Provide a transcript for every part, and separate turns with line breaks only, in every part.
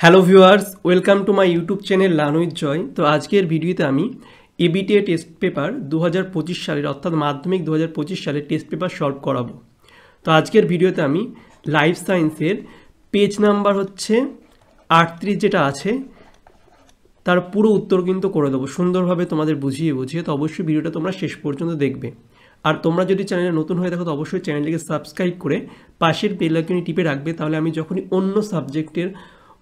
Hello viewers, welcome to my YouTube channel learn with Joy. তো আজকের ভিডিওতে আমি এবিটিএ টেস্ট পেপার 2025 সালের অর্থাৎ মাধ্যমিক 2025 সালের টেস্ট পেপার সলভ করাবো। তো আজকের ভিডিওতে আমি লাইফ সায়েন্সের পেজ নাম্বার হচ্ছে 38 যেটা আছে তার পুরো উত্তর কিন্তু করে দেবো সুন্দরভাবে তোমাদের বুঝিয়ে। তো অবশ্যই ভিডিওটা তোমরা শেষ পর্যন্ত দেখবে। আর তোমরা যদি চ্যানেলে নতুন হয়ে থাকো তো অবশ্যই চ্যানেলটিকে সাবস্ক্রাইব করে পাশের বেল আইকনটি টিপে রাখবে, তাহলে আমি যখনই অন্য সাবজেক্টের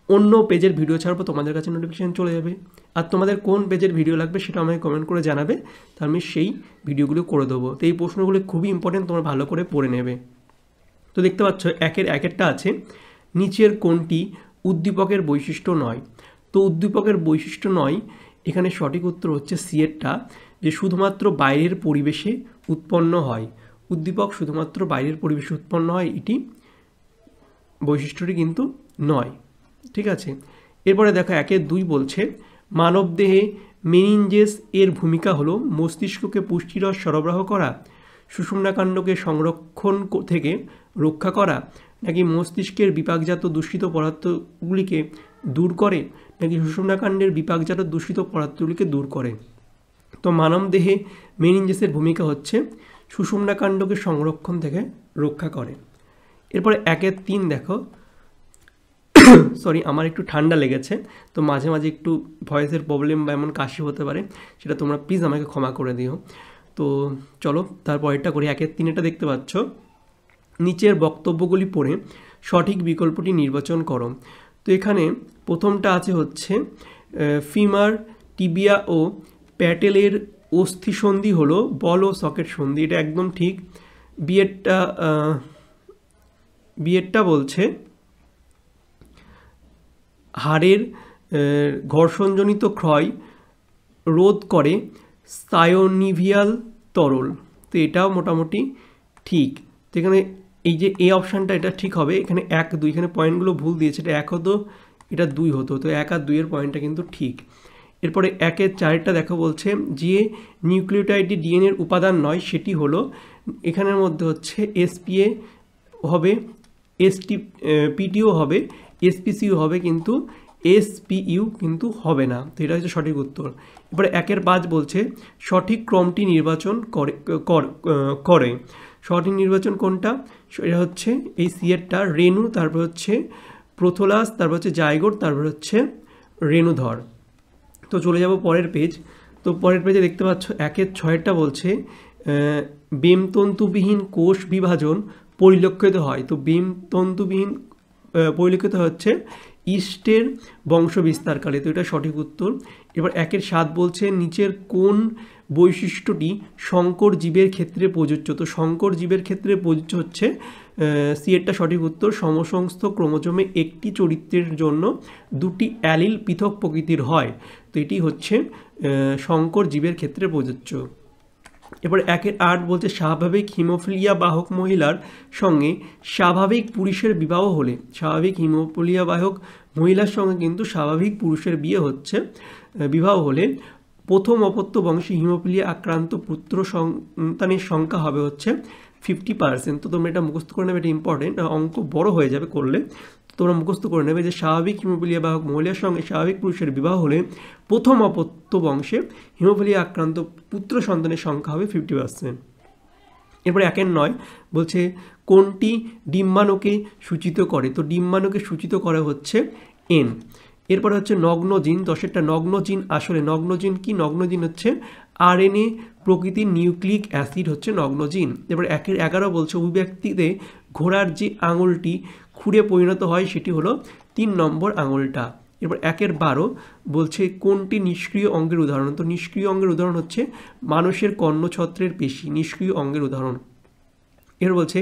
অন্য পেজের ভিডিও ছাড়বো তোমাদের কাছে নোটিফিকেশান চলে যাবে। আর তোমাদের কোন পেজের ভিডিও লাগবে সেটা আমাকে কমেন্ট করে জানাবে, তা আমি সেই ভিডিওগুলো করে দেবো। তো এই প্রশ্নগুলো খুবই ইম্পর্টেন্ট, তোমরা ভালো করে পড়ে নেবে। তো দেখতে পাচ্ছ একেরটা আছে, নিচের কোনটি উদ্দীপকের বৈশিষ্ট্য নয়। তো উদ্দীপকের বৈশিষ্ট্য নয়, এখানে সঠিক উত্তর হচ্ছে সিয়েরটা, যে শুধুমাত্র বাইরের পরিবেশে উৎপন্ন হয়। উদ্দীপক শুধুমাত্র বাইরের পরিবেশে উৎপন্ন হয়, এটি বৈশিষ্ট্যটি কিন্তু নয়। ঠিক আছে, এরপরে দেখো 1-2 বলছে মানবদেহে মেনিনজেস এর ভূমিকা হলো মস্তিষ্ককে পুষ্টিরস সরবরাহ করা, সুষুম্নাকাণ্ডকে সংরক্ষণ থেকে রক্ষা করা, নাকি মস্তিষ্কের বিপাকজাত দূষিত পদার্থগুলিকে দূর করে, নাকি সুষুম্নাকাণ্ডের বিপাকজাত দূষিত পদার্থগুলিকে দূর করে। তো মানবদেহে মেনিনজেসের ভূমিকা হচ্ছে সুষুম্নাকাণ্ডকে সংরক্ষণ থেকে রক্ষা করে। এরপরে 1-3 দেখো, সরি আমার একটু ঠান্ডা লেগেছে, তো মাঝে মাঝে একটু ভয়েসের প্রবলেম বা এমন কাশি হতে পারে, সেটা তোমরা প্লিজ আমাকে ক্ষমা করে দিও। তো চলো তারপরেরটা করি। 1-3 দেখতে পাচ্ছ, নিচের বক্তব্যগুলি পড়ে সঠিক বিকল্পটি নির্বাচন করো। তো এখানে প্রথমটা আছে হচ্ছে ফিমার, টিবিয়া ও প্যাটেলের অস্থিসন্ধি হলো বল ও সকেট সন্ধি, এটা একদম ঠিক। বিয়েরটা বলছে হাড়ের ঘর্ষণজনিত ক্ষয় রোধ করে সায়োনিভিয়াল তরল, তো এটাও মোটামুটি ঠিক। তো এখানে এই যে এ অপশানটা এটা ঠিক হবে। এখানে 1-2 এখানে পয়েন্টগুলো ভুল দিয়েছে, এটা 1 হতো এটা 2 হতো, তো 1 আর 2 এর পয়েন্টটা কিন্তু ঠিক। এরপরে 1-4 দেখো বলছে যে নিউক্লিওটাইডটি ডিএনএর উপাদান নয় সেটি হলো, এখানের মধ্যে হচ্ছে এসপিএ হবে, পিটিও হবে, এসপিসিউ হবে, কিন্তু এসপিইউ কিন্তু হবে না। তো এটা হচ্ছে সঠিক উত্তর। এবারে 1-5 বলছে সঠিক ক্রমটি নির্বাচন করে। সঠিক নির্বাচন কোনটা? এটা হচ্ছে এই সিয়েরটা, রেণু, তারপর হচ্ছে প্রোথোলাস, তারপর হচ্ছে জাইগোট, তারপর হচ্ছে রেণুধর। তো চলে যাব পরের পেজ। তো পরের পেজে দেখতে পাচ্ছ 1-6 বলছে বেমতন্তুবিহীন কোষ বিভাজন পরিলক্ষিত হয়। তো বেমতন্তুবিহীন পরিলক্ষিত হচ্ছে ইস্টের বংশ বিস্তারকালে, তো এটা সঠিক উত্তর। এবার 1-7 বলছে নিচের কোন বৈশিষ্ট্যটি সংকর জীবের ক্ষেত্রে প্রযোজ্য। তো সংকর জীবের ক্ষেত্রে প্রযোজ্য হচ্ছে সিয়েরটা সঠিক উত্তর, সমসংস্থ ক্রোমোজোমে একটি চরিত্রের জন্য 2টি অ্যালিল পৃথক প্রকৃতির হয়, তো এটি হচ্ছে সংকর জীবের ক্ষেত্রে প্রযোজ্য। এবার 1-8 বলছে স্বাভাবিক হিমোফিলিয়া বাহক মহিলার সঙ্গে স্বাভাবিক পুরুষের বিবাহ হলে, স্বাভাবিক হিমোফিলিয়া বাহক মহিলার সঙ্গে কিন্তু স্বাভাবিক পুরুষের বিবাহ হলে প্রথম অপত্য বংশে হিমোফিলিয়া আক্রান্ত পুত্র সন্তানের সংখ্যা হবে হচ্ছে 50%। তো তোমরা এটা মুখস্থ করে নেবে, এটা ইম্পর্টেন্ট, অঙ্ক বড় হয়ে যাবে করলে। তোমরা মুখস্থ করে নেবে যে স্বাভাবিক হিমোফিলিয়া বাহক মহিলার সঙ্গে স্বাভাবিক পুরুষের বিবাহ হলে প্রথম অপত্য বংশে হিমোফিলিয়া আক্রান্ত পুত্র সন্তানের সংখ্যা হবে 50%। এরপরে 1-9 বলছে কোনটি ডিম্বাণুকে সূচিত করে। তো ডিম্বাণুকে সূচিত করা হচ্ছে এন। এরপরে হচ্ছে নগ্নজিন, 10টা নগ্নজিন। আসলে নগ্নজিন কি? নগ্নজিন হচ্ছে আরএনএ প্রকৃতির নিউক্লিক অ্যাসিড হচ্ছে নগ্নজিন। এরপরে 1-11 বলছে অভিব্যক্তিতে ঘোড়ার যে আঙুলটি খুঁড়ে পরিণত হয় সেটি হলো 3 নম্বর আঙুলটা। এরপর 1-12 বলছে কোনটি নিষ্ক্রিয় অঙ্গের উদাহরণ। তো নিষ্ক্রিয় অঙ্গের উদাহরণ হচ্ছে মানুষের কর্ণছত্রের পেশি, নিষ্ক্রিয় অঙ্গের উদাহরণ। এর বলছে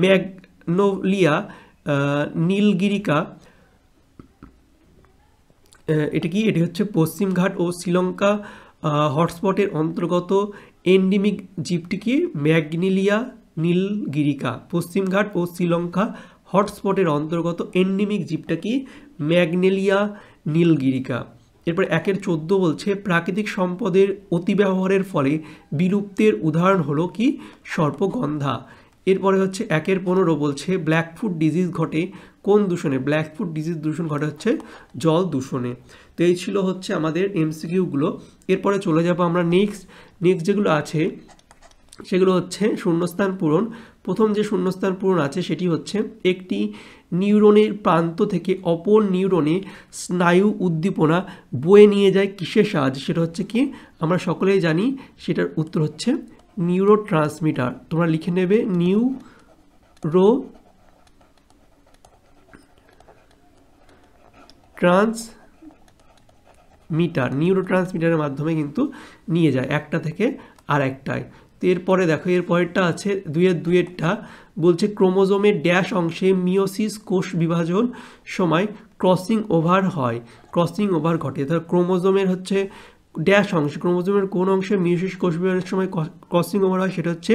ম্যাগনোলিয়া নীলগিরিকা, এটি কি? এটি হচ্ছে পশ্চিমঘাট ও শ্রীলঙ্কা হটস্পটের অন্তর্গত এন্ডেমিক জীবটি কি? ম্যাগনোলিয়া নীলগিরিকা। পশ্চিমঘাট ও শ্রীলঙ্কা হটস্পটের অন্তর্গত এন্ডেমিক জীবটা কি? ম্যাগনোলিয়া নীলগিরিকা। এরপর 1-14 বলছে প্রাকৃতিক সম্পদের অতিব্যবহারের ফলে বিলুপ্তের উদাহরণ হলো কি? সর্পগন্ধা। এরপরে হচ্ছে 1-15 বলছে ব্ল্যাকফুট ডিজিজ ঘটে কোন দূষণে? ব্ল্যাক ফুট ডিজিজ দূষণ ঘটে হচ্ছে জল দূষণে। তো এই ছিল হচ্ছে আমাদের এমসিকিউগুলো। এরপরে চলে যাব আমরা নেক্সট যেগুলো আছে সেগুলো হচ্ছে শূন্যস্থান পূরণ। প্রথম যে শূন্যস্থান পূরণ আছে সেটি হচ্ছে একটি নিউরনের প্রান্ত থেকে অপর নিউরনে স্নায়ু উদ্দীপনা বয়ে নিয়ে যায় কিসের সাহায্যে? সেটা হচ্ছে কি আমরা সকলেই জানি, সেটার উত্তর হচ্ছে নিউরো ট্রান্সমিটার। তোমরা লিখে নেবে নিউরো ট্রান্সমিটারের মাধ্যমে কিন্তু নিয়ে যায় একটা থেকে আর একটায়। তো এরপরে দেখো এর পরেরটা আছে দুইয়েরটা বলছে ক্রোমোজোমের ড্যাশ অংশে মিওসিস কোষ বিভাজন সময় ক্রসিং ওভার হয়, ক্রসিং ওভার ঘটে। তাহলে ক্রোমোজোমের হচ্ছে ড্যাশ অংশ, ক্রোমোজোমের কোন অংশে মিওসিস কোষ বিভাজনের সময় ক্রসিং ওভার হয়? সেটা হচ্ছে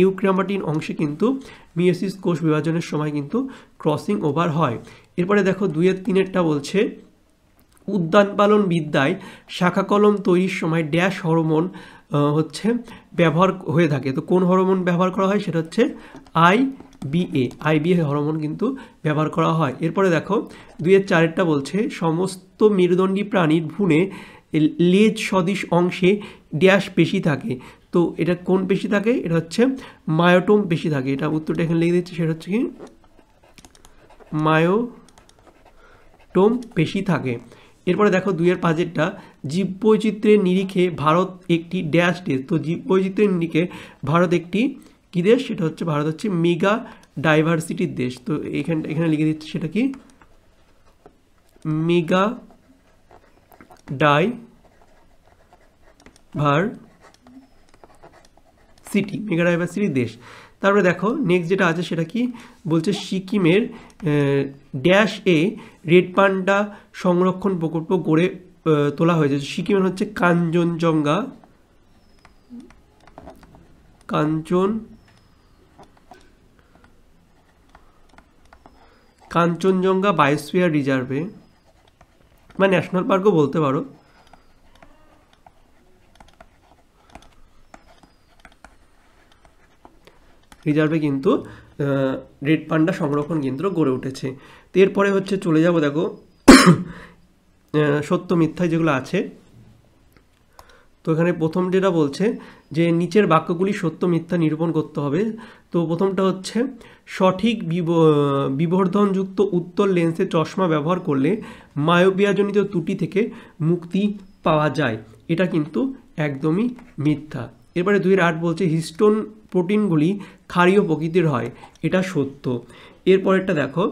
ইউক্রোমাটিন অংশে কিন্তু মিওসিস কোষ বিভাজনের সময় কিন্তু ক্রসিং ওভার হয়। এরপরে দেখো 2-3 বলছে উদ্যান পালন বিদ্যায় শাখা কলম তৈরির সময় ড্যাশ হরমোন হচ্ছে ব্যবহার হয়ে থাকে। তো কোন হরমোন ব্যবহার করা হয়? সেটা হচ্ছে আইবিএ হরমোন কিন্তু ব্যবহার করা হয়। এরপরে দেখো 2-4 বলছে সমস্ত মেরুদণ্ডী প্রাণীর ভ্রূণে লেজ সদৃশ অংশে ড্যাশ পেশি থাকে। তো এটা কোন পেশি থাকে? এটা হচ্ছে মায়োটোম পেশি থাকে। এটা উত্তরটা এখানে লিখে দিচ্ছি, সেটা হচ্ছে কি মায়োটোম পেশি থাকে। এরপরে দেখো 2-5 জীববৈচিত্র্যের নিরিখে ভারত একটি ড্যাশ দেশ। তো জীববৈচিত্র্যের নিরিখে ভারত একটি কী দেশ? সেটা হচ্ছে ভারত হচ্ছে মেগা ডাইভার্সিটির দেশ। তো এখানে লিখে দিচ্ছি, সেটা কি মেগা ডাইভার্সিটির দেশ। তারপরে দেখো নেক্সট যেটা আছে সেটা কি বলছে সিকিমের ড্যাশ এ রেড পান্ডা সংরক্ষণ প্রকল্প গড়ে তোলা হয়েছে। সিকিমের হচ্ছে কাঞ্চনজঙ্ঘা বায়োস্ফিয়ার রিজার্ভে বা ন্যাশনাল পার্কও বলতে পারো, রিজার্ভে কিন্তু রেড পান্ডা সংরক্ষণ কেন্দ্র গড়ে উঠেছে। তো এরপরে হচ্ছে চলে যাব দেখো সত্য মিথ্যায় যেগুলো আছে। তো এখানে প্রথম যেটা বলছে যে নিচের বাক্যগুলি সত্য মিথ্যা নিরূপণ করতে হবে। তো প্রথমটা হচ্ছে সঠিক বিবর্ধনযুক্ত উত্তল লেন্সের চশমা ব্যবহার করলে মায়োপিয়াজনিত ত্রুটি থেকে মুক্তি পাওয়া যায়। এটা কিন্তু একদমই মিথ্যা। এরপরে 2-8 বলছে হিস্টোন প্রোটিনগুলি ক্ষারীয় প্রকৃতির হয়। এটা সত্য। এরপরেরটা দেখো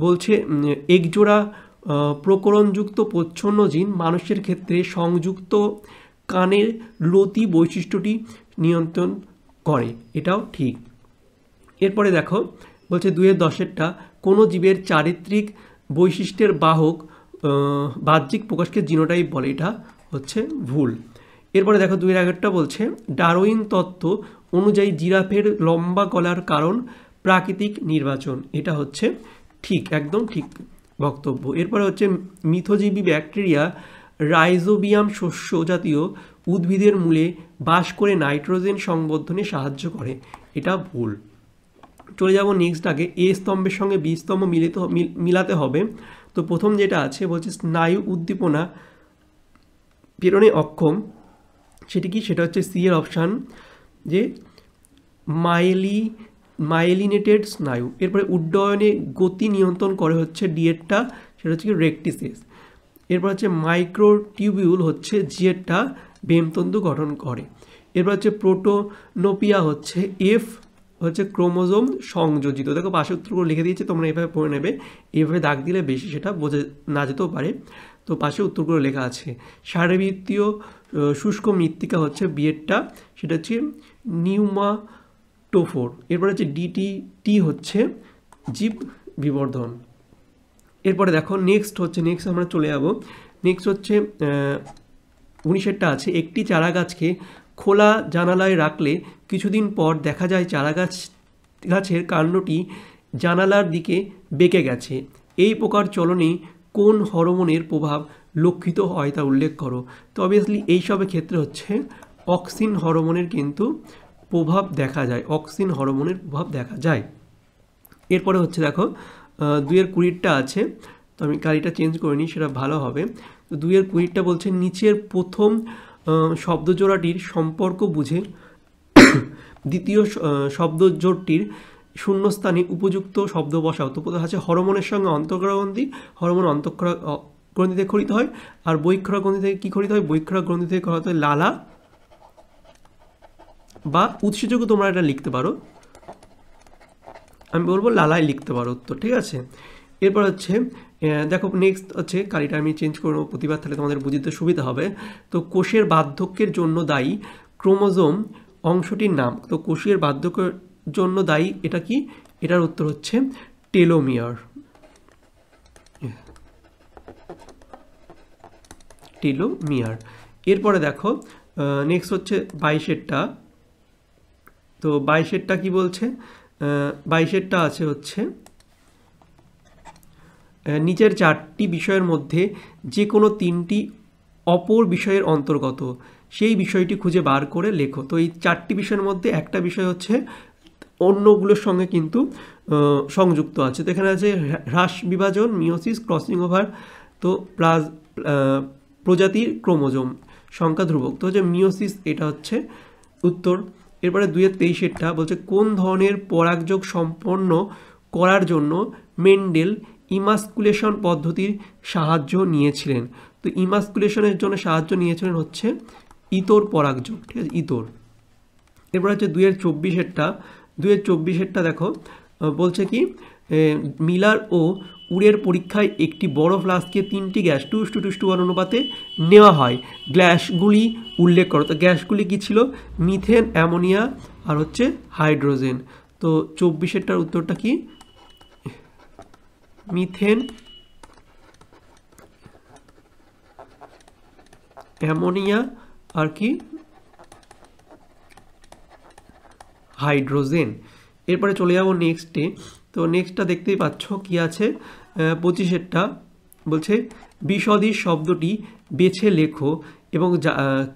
বলছে একজোড়া প্রকরণযুক্ত প্রচ্ছন্ন জিন মানুষের ক্ষেত্রে সংযুক্ত কানের লতি বৈশিষ্ট্যটি নিয়ন্ত্রণ করে। এটাও ঠিক। এরপরে দেখো বলছে 2-10 কোনো জীবের চারিত্রিক বৈশিষ্ট্যের বাহ্যিক প্রকাশকে জিনোটাইপ বলে। এটা হচ্ছে ভুল। এরপরে দেখো 2-11 বলছে ডারউইন তত্ত্ব অনুযায়ী জিরাফের লম্বা গলার কারণ প্রাকৃতিক নির্বাচন। এটা হচ্ছে ঠিক, একদম ঠিক বক্তব্য। এরপরে হচ্ছে মিথজীবী ব্যাকটেরিয়া রাইজোবিয়াম শস্য জাতীয় উদ্ভিদের মূলে বাস করে নাইট্রোজেন সংবর্ধনে সাহায্য করে। এটা ভুল। চলে যাব নেক্সট আগে এ স্তম্ভের সঙ্গে বি স্তম্ভ মিলাতে হবে। তো প্রথম যেটা আছে বলছে স্নায়ু উদ্দীপনা প্রেরণে অক্ষম, সেটি কি? সেটা হচ্ছে সি এর অপশান, যে মাইলিনেটেড স্নায়ু। এরপরে উড্ডয়নে গতি নিয়ন্ত্রণ করে হচ্ছে ডিএরটা, সেটা হচ্ছে কি রেকটিসেস। এরপর হচ্ছে মাইক্রোটিউবিউল হচ্ছে জিএরটা বেমতন্তু গঠন করে। এরপর হচ্ছে প্রোটোনোপিয়া হচ্ছে এফ হচ্ছে ক্রোমোজোম সংযোজিত। দেখো পাশে উত্তরগুলো লিখে দিয়েছে, তোমরা এভাবে পড়ে নেবে। এইভাবে দাগ দিলে বেশি সেটা বোঝা না যেতেও পারে। তো পাশে উত্তরগুলো লেখা আছে। সারবৃত্তীয় শুষ্ক মৃত্তিকা হচ্ছে বিয়েরটা, সেটা হচ্ছে নিউমাটোফোর। এরপরে হচ্ছে ডিটি হচ্ছে জীব বিবর্ধন। এরপরে দেখো নেক্সট আমরা চলে যাব। নেক্সট হচ্ছে 19 আছে একটি চারা গাছকে খোলা জানালায় রাখলে কিছুদিন পর দেখা যায় চারা গাছের কাণ্ডটি জানালার দিকে বেঁকে গেছে। এই প্রকার চলনে কোন হরমোনের প্রভাব লক্ষিত হয় তা উল্লেখ করো। তো অবভিয়াসলি এইসবের ক্ষেত্রে হচ্ছে অক্সিন হরমোনের কিন্তু প্রভাব দেখা যায়, অক্সিন হরমোনের প্রভাব দেখা যায়। এরপরে হচ্ছে দেখো 2-20টা আছে, তো আমি কালিটা চেঞ্জ করে নিই, সেটা ভালো হবে। তো 2-20টা বলছে নিচের প্রথম শব্দজোড়াটির সম্পর্ক বুঝে দ্বিতীয় শব্দজোড়টির শূন্যস্থানে উপযুক্ত শব্দ বসাও। তো প্রথমে আছে হরমোনের সঙ্গে অন্তঃক্ষরা গ্রন্থি, হরমোন অন্তঃক্ষরা গ্রন্থি থেকে খরিত হয়, আর বহিঃক্ষরা গ্রন্থি থেকে কী খরিত হয়, বহিঃক্ষরা গ্রন্থি থেকে খরিত হয় লালা বা উৎসেচক, তোমরা এটা লিখতে পারো, আমি বলবো লালাই লিখতে পারো উত্তর, ঠিক আছে। এরপর হচ্ছে দেখো নেক্সট হচ্ছে, কালিটা আমি চেঞ্জ করবো প্রতিবার, তাহলে তোমাদের বুঝতে সুবিধা হবে। তো কোষের বার্ধক্যের জন্য দায়ী ক্রোমোজোম অংশটির নাম। তো কোষের বার্ধক্যের জন্য দায়ী এটা কি, এটার উত্তর হচ্ছে টেলোমিয়ার, টেলোমিয়ার। এরপরে দেখো নেক্সট হচ্ছে 22-এরটা। তো 22-এরটা কি বলছে, 22-এরটা আছে হচ্ছে নিচের 4টি বিষয়ের মধ্যে যে কোনো 3টি অপর বিষয়ের অন্তর্গত, সেই বিষয়টি খুঁজে বার করে লেখো। তো এই 4টি বিষয়ের মধ্যে একটা বিষয় হচ্ছে অন্যগুলোর সঙ্গে কিন্তু সংযুক্ত আছে। তো এখানে আছে হ্রাস বিভাজন, মিওসিস, ক্রসিং ওভার, তো প্লাস প্রজাতির ক্রোমোজোম, সংখ্যা ধ্রুবক। তো হচ্ছে মিওসিস, এটা হচ্ছে উত্তর। এরপরে 2-23-এরটা বলছে কোন ধরনের পরাগযোগ সম্পন্ন করার জন্য মেন্ডেল ইমাস্কুলেশন পদ্ধতির সাহায্য নিয়েছিলেন। তো ইমাস্কুলেশনের জন্য সাহায্য নিয়েছিলেন হচ্ছে ইতর পরাগযোগ, ঠিক আছে, ইতর। এরপর হচ্ছে 2-24-এরটা দেখো বলছে কি মিলার ও উরের পরীক্ষায় একটি বড় ফ্লাস্কে 3টি গ্যাস 2:1 অনুপাতে নেওয়া হয়, গ্যাসগুলি উল্লেখ করো। তো গ্যাসগুলি কি ছিল, মিথেন, অ্যামোনিয়া আর হচ্ছে হাইড্রোজেন। তো 24-এরটার উত্তরটা কি, মিথেন, অ্যামোনিয়া আর কি হাইড্রোজেন। এরপরে চলে যাবো নেক্সটে। তো নেক্সটটা দেখতেই পাচ্ছ কি আছে, 25-এরটা বলছে বিশদী শব্দটি বেছে লেখো এবং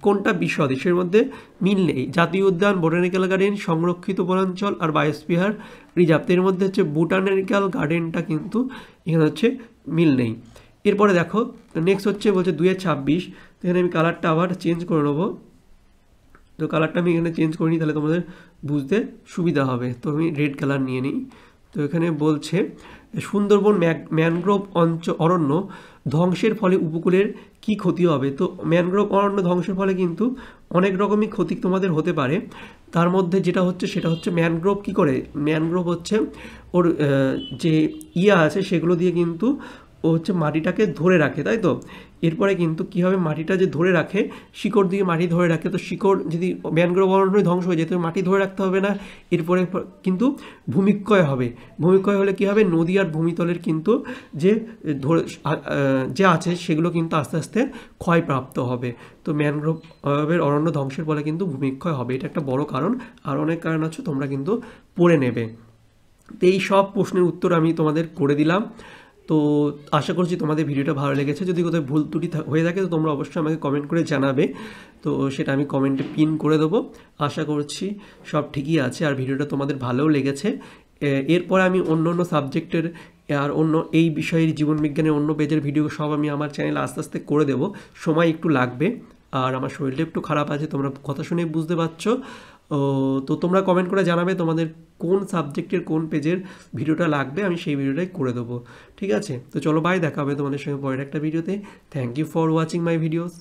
কোনটা বিশদীশের মধ্যে মিল নেই, জাতীয় উদ্যান, বোটানিক্যাল গার্ডেন, সংরক্ষিত বনাঞ্চল আর বায়োস্ফিয়ার রিজার্ভ। এর মধ্যে হচ্ছে বোটানিক্যাল গার্ডেনটা কিন্তু এখানে হচ্ছে মিল নেই। এরপরে দেখো নেক্সট হচ্ছে বলছে 2-26, এখানে আমি কালারটা আবার চেঞ্জ করে নেবো। তো কালারটা আমি এখানে চেঞ্জ করিনি, তাহলে তোমাদের বুঝতে সুবিধা হবে। তো আমি রেড কালার নিয়ে নিই। তো এখানে বলছে সুন্দরবন ম্যানগ্রোভ অরণ্য ধ্বংসের ফলে উপকূলের কি ক্ষতি হবে। তো ম্যানগ্রোভ অরণ্য ধ্বংসের ফলে কিন্তু অনেক রকমই ক্ষতি তোমাদের হতে পারে। তার মধ্যে যেটা হচ্ছে সেটা হচ্ছে ম্যানগ্রোভ কি করে, ম্যানগ্রোভ হচ্ছে ওর যে আছে সেগুলো দিয়ে কিন্তু ও হচ্ছে মাটিটাকে ধরে রাখে, তাই তো। এরপরে কিন্তু কী হবে, মাটিটা যে ধরে রাখে, শিকড় দিয়ে মাটি ধরে রাখে। তো শিকড় যদি ম্যানগ্রোভ অরণ্য ধ্বংস হয়ে যায়, তো মাটি ধরে রাখতে হবে না। এরপরে কিন্তু ভূমিক্ষয় হবে। ভূমিক্ষয় হলে কী হবে, নদী আর ভূমিতলের কিন্তু যে ধরে যে আছে সেগুলো কিন্তু আস্তে আস্তে ক্ষয়প্রাপ্ত হবে। তো ম্যানগ্রোভের অরণ্য ধ্বংসের ফলে কিন্তু ভূমিক্ষয় হবে, এটা একটা বড় কারণ। আর অনেক কারণ আছে, তোমরা কিন্তু পড়ে নেবে। তো এই সব প্রশ্নের উত্তর আমি তোমাদের করে দিলাম। তো আশা করছি তোমাদের ভিডিওটা ভালো লেগেছে। যদি কোথাও ভুল ত্রুটি হয়ে থাকে তো তোমরা অবশ্যই আমাকে কমেন্ট করে জানাবে, তো সেটা আমি কমেন্টে পিন করে দেবো। আশা করছি সব ঠিকই আছে আর ভিডিওটা তোমাদের ভালোও লেগেছে। এরপর আমি অন্য অন্য সাবজেক্টের আর অন্য এই বিষয়ের জীবনবিজ্ঞানের অন্য পেজের ভিডিও সব আমি আমার চ্যানেলে আস্তে আস্তে করে দেবো, সময় একটু লাগবে। আর আমার শরীরটা একটু খারাপ আছে, তোমরা কথা শুনে বুঝতে পারছো। তো তোমরা কমেন্ট করে জানাবে তোমাদের কোন সাবজেক্টের কোন পেজের ভিডিওটা লাগবে, আমি সেই ভিডিওটাই করে দেবো, ঠিক আছে। তো চলো বাই, দেখা হবে তোমাদের সঙ্গে পরের একটা ভিডিওতে। Thank you for watching my videos.